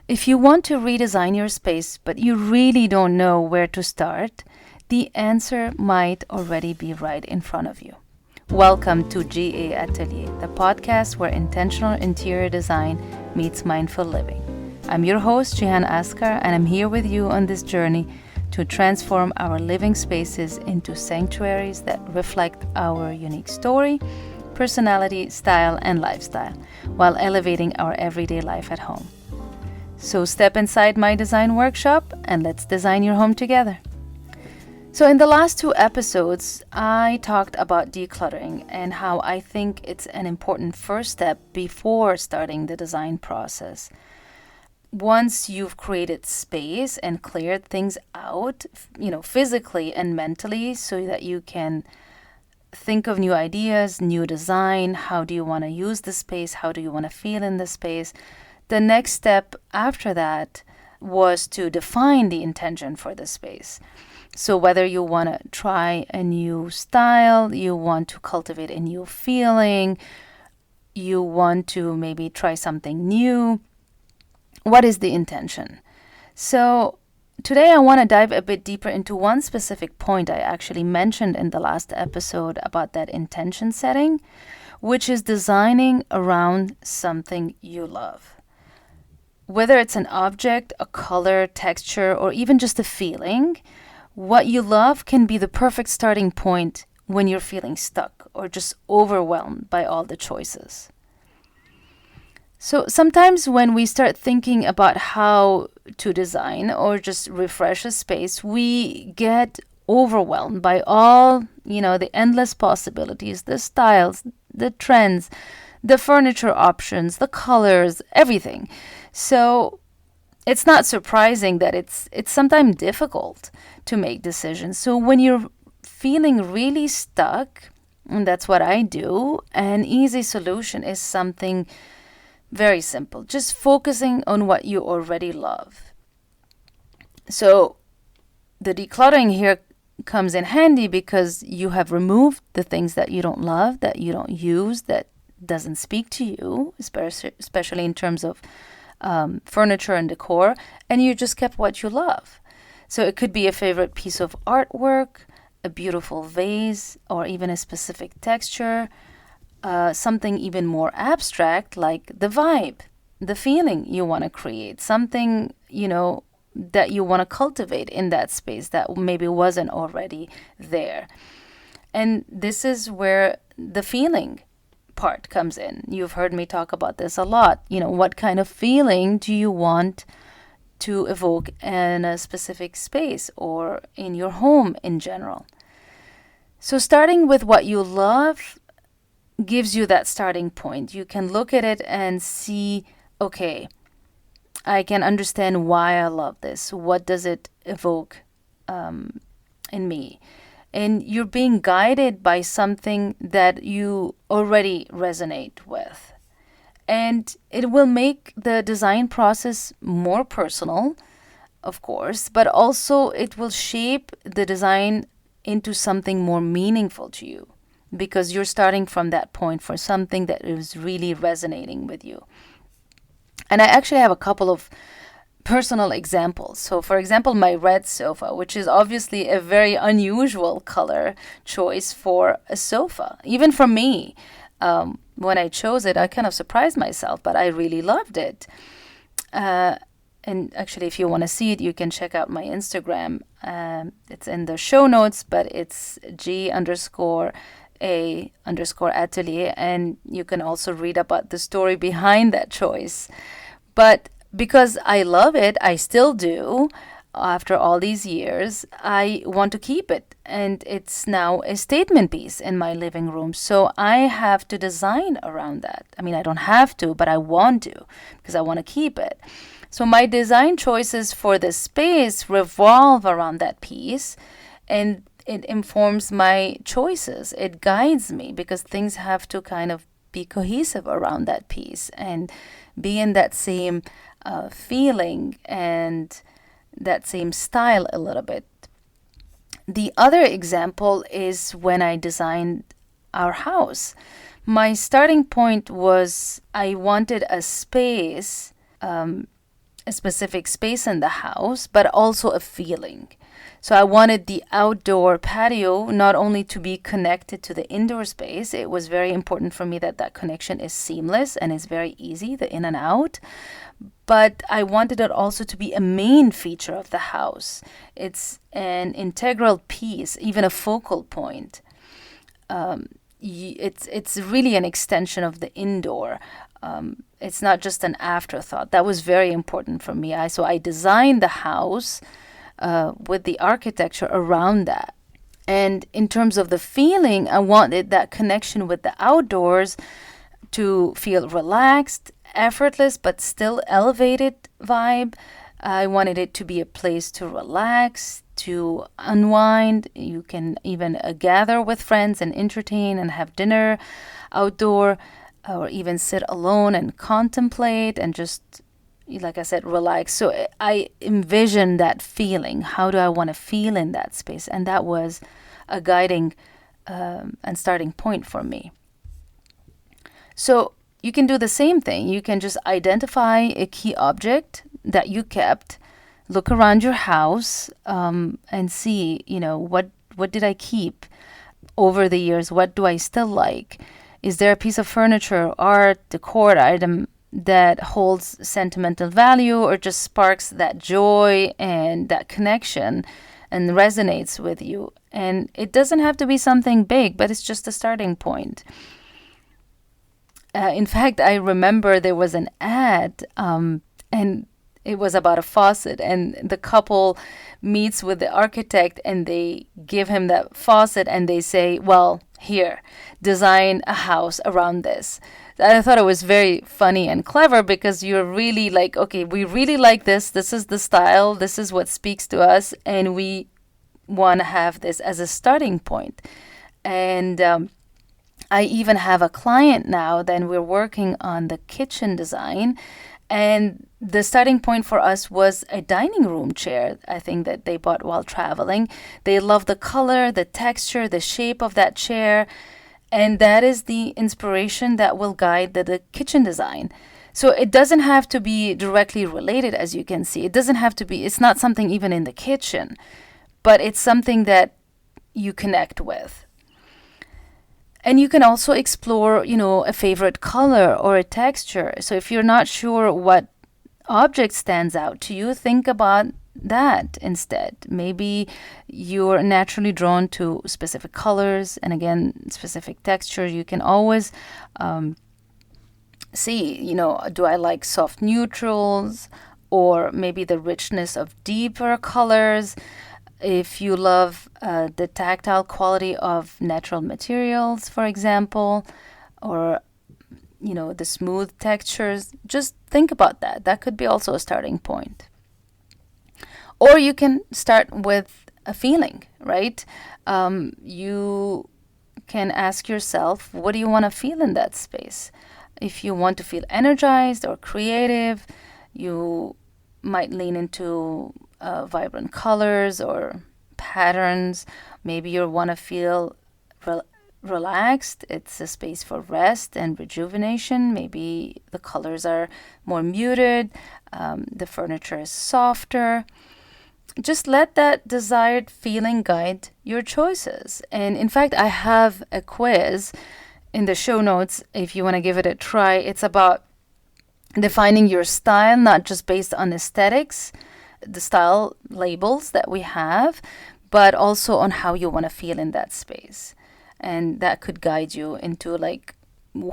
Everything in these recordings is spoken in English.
If you want to redesign your space, but you really don't know where to start, the answer might already be right in front of you. Welcome to GA Atelier, the podcast where intentional interior design meets mindful living. I'm your host, Jihan Askar, and I'm here with you on this journey to transform our living spaces into sanctuaries that reflect our unique story, personality, style, and lifestyle, while elevating our everyday life at home. So step inside my design workshop and let's design your home together. So in the last two episodes, I talked about decluttering and how I think it's an important first step before starting the design process. Once you've created space and cleared things out, physically and mentally, so that you can think of new ideas, new design, how do you want to use the space, how do you want to feel in the space, the next step after that was to define the intention for the space. So whether you want to try a new style, you want to cultivate a new feeling, you want to maybe try something new, what is the intention? So today I want to dive a bit deeper into one specific point I actually mentioned in the last episode about that intention setting, which is designing around something you love. Whether it's an object, a color, texture, or even just a feeling, what you love can be the perfect starting point when you're feeling stuck or just overwhelmed by all the choices. So sometimes when we start thinking about how to design or just refresh a space, we get overwhelmed by all, the endless possibilities, the styles, the trends, the furniture options, the colors, everything. So it's not surprising that it's sometimes difficult to make decisions. So when you're feeling really stuck, and that's what I do, an easy solution is something very simple, just focusing on what you already love. So the decluttering here comes in handy because you have removed the things that you don't love, that you don't use, that doesn't speak to you, especially in terms of furniture and decor, and you just kept what you love. So it could be a favorite piece of artwork, a beautiful vase, or even a specific texture, something even more abstract like the vibe, the feeling you want to create, something, that you want to cultivate in that space that maybe wasn't already there. And this is where the feeling part comes in. You've heard me talk about this a lot. What kind of feeling do you want to evoke in a specific space or in your home in general? So starting with what you love gives you that starting point. You can look at it and see, okay, I can understand why I love this. What does it evoke in me? And you're being guided by something that you already resonate with. And it will make the design process more personal, of course, but also it will shape the design into something more meaningful to you because you're starting from that point for something that is really resonating with you. And I actually have a couple of personal examples. So for example, my red sofa, which is obviously a very unusual color choice for a sofa, even for me. When I chose it, I kind of surprised myself, but I really loved it. And actually, if you want to see it, you can check out my Instagram. It's in the show notes, but it's G_A_atelier, and you can also read about the story behind that choice. But because I love it, I still do. After all these years, I want to keep it. And it's now a statement piece in my living room. So I have to design around that. I mean, I don't have to, but I want to because I want to keep it. So my design choices for the space revolve around that piece. And it informs my choices. It guides me because things have to kind of be cohesive around that piece and be in that same feeling and that same style a little bit. The other example is when I designed our house. My starting point was I wanted a space a specific space in the house, but also a feeling. So I wanted the outdoor patio not only to be connected to the indoor space, it was very important for me that that connection is seamless and is very easy, the in and out. But I wanted it also to be a main feature of the house. It's an integral piece, even a focal point. It's really an extension of the indoor. It's not just an afterthought. That was very important for me. So I designed the house with the architecture around that. And in terms of the feeling, I wanted that connection with the outdoors to feel relaxed, effortless, but still elevated vibe. I wanted it to be a place to relax, to unwind. You can even gather with friends and entertain and have dinner outdoor, or even sit alone and contemplate and just, like I said, relax. So I envisioned that feeling. How do I want to feel in that space? And that was a guiding and starting point for me. So you can do the same thing. You can just identify a key object that you kept, look around your house, and see, what did I keep over the years? What do I still like? Is there a piece of furniture, art, decor item that holds sentimental value or just sparks that joy and that connection and resonates with you? And it doesn't have to be something big, but it's just a starting point. In fact, I remember there was an ad, and it was about a faucet, and the couple meets with the architect and they give him that faucet and they say, well, here, design a house around this. I thought it was very funny and clever because you're really like, okay, we really like this. This is the style. This is what speaks to us. And we want to have this as a starting point. And I even have a client now, then we're working on the kitchen design. And the starting point for us was a dining room chair, I think, that they bought while traveling. They love the color, the texture, the shape of that chair. And that is the inspiration that will guide the kitchen design. So it doesn't have to be directly related, as you can see. It doesn't have to be, it's not something even in the kitchen, but it's something that you connect with. And you can also explore, a favorite color or a texture. So if you're not sure what object stands out to you, think about that instead. Maybe you're naturally drawn to specific colors and, again, specific textures. You can always see, do I like soft neutrals or maybe the richness of deeper colors? If you love the tactile quality of natural materials, for example, or, the smooth textures, just think about that. That could be also a starting point. Or you can start with a feeling, right? You can ask yourself, what do you want to feel in that space? If you want to feel energized or creative, you might lean into vibrant colors or patterns. Maybe you want to feel relaxed. It's a space for rest and rejuvenation. Maybe the colors are more muted. The furniture is softer. Just let that desired feeling guide your choices. And in fact, I have a quiz in the show notes if you want to give it a try. It's about defining your style, not just based on aesthetics, the style labels that we have, but also on how you want to feel in that space. And that could guide you into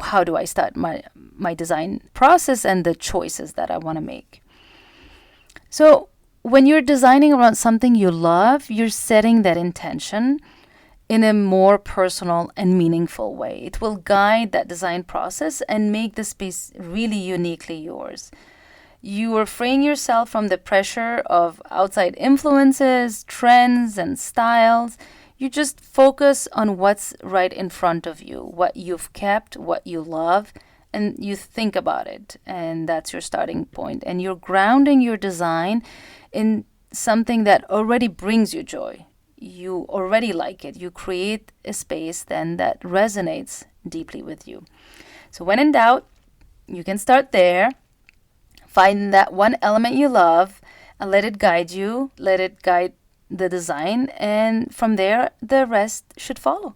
how do I start my design process and the choices that I want to make. So when you're designing around something you love, you're setting that intention in a more personal and meaningful way. It will guide that design process and make the space really uniquely yours. You are freeing yourself from the pressure of outside influences, trends, and styles. You just focus on what's right in front of you, what you've kept, what you love, and you think about it. And that's your starting point. And you're grounding your design in something that already brings you joy. You already like it. You create a space then that resonates deeply with you. So when in doubt, you can start there. Find that one element you love and let it guide you, let it guide the design, and from there, the rest should follow.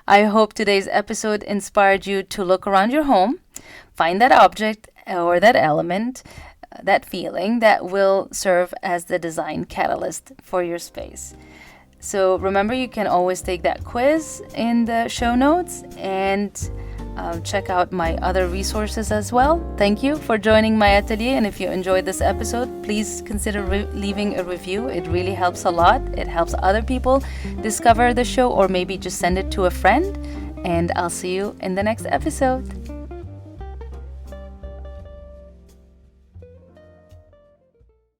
I hope today's episode inspired you to look around your home, find that object or that element, that feeling that will serve as the design catalyst for your space. So remember, you can always take that quiz in the show notes and check out my other resources as well. Thank you for joining my atelier. And if you enjoyed this episode, please consider leaving a review. It really helps a lot. It helps other people discover the show, or maybe just send it to a friend. And I'll see you in the next episode.